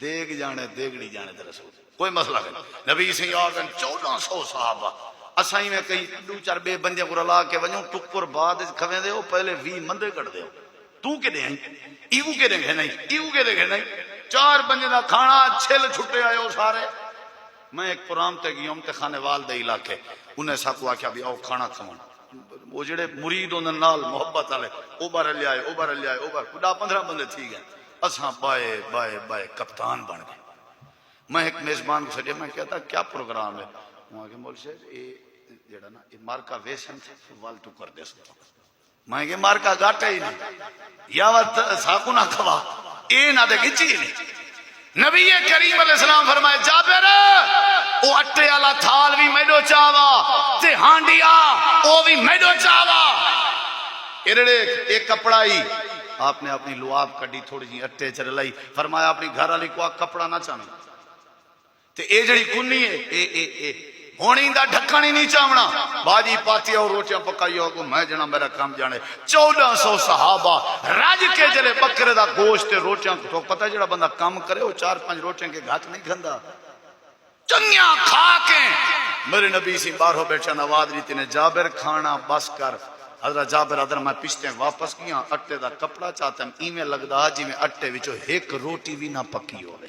دیگ جانے دیگڑی جانے تے رسول کوئی مسئلہ نہیں. نبی سے آگن 1400 صحابہ اسائیں میں کئی دو چار بے بندے کو رلا کے ونجوں ٹکر بعد کھویں دے پہلے 20 مندے کٹ دے تو کے دے ایو کے دے نہیں ایو کے دے نہیں 4 بندے دا کھانا چھل چھٹے آئے ہو سارے. میں ایک پرام تے گیا تے خانے وال دے علاقے انہیں ساکو آکھیا بھی آؤ کھانا کھاون وہ جڑے مرید ہوندے نال محبت والے اوبر لے آئے اوبر لے آئے اوبر 10-15 بندے تھی گئے. اساں بائے بائے بائے کپتان بن گئے. میں ایک میزبان کو سڈیا میں کہتا کیا پروگرام ہے وہاں کے مولوی صاحب یہ جڑا نا یہ مارکا ویسن تھے وال تو کر دے سو میں کہ مارکا گاٹا ہی نہیں یا وقت ساکو نہ کھوا اے نہ دے گچی نہیں. نبی کریم علیہ السلام فرمائے جابر او اٹے والا تھال بھی میڈو چاوا تے ہانڈیا او بھی میڈو چاوا. ایرڑے ایک کپڑا ہی آپ نے اپنی لعاب کڈی تھوڑی جی اٹے چ رلائی فرمایا اپنی گھر والی کو کپڑا نہ چاہنا تے اے جڑی کنی ہے اے ہونی دا ڈھکن ہی نہیں چاہنا باجی پاتی اور روٹیاں پکائی ہو میں جنا میرا کام جانے. 1400 صحابہ راج کے جلے بکرے دا گوشت روٹیاں تو پتہ جڑا بندہ کام کرے وہ 4-5 روٹیاں کے گھات نہیں کھندا چنگیاں کھا کے. میرے نبی سی باہر بیٹھا نواز ریتی نے جابر کھانا بس کر. حضرت جابر ادھر میں پچھتے واپس کیا اٹے دا کپڑا چاہتا ہوں ایویں لگدا جی میں اٹے وچوں ایک روٹی بھی نہ پکی ہوے.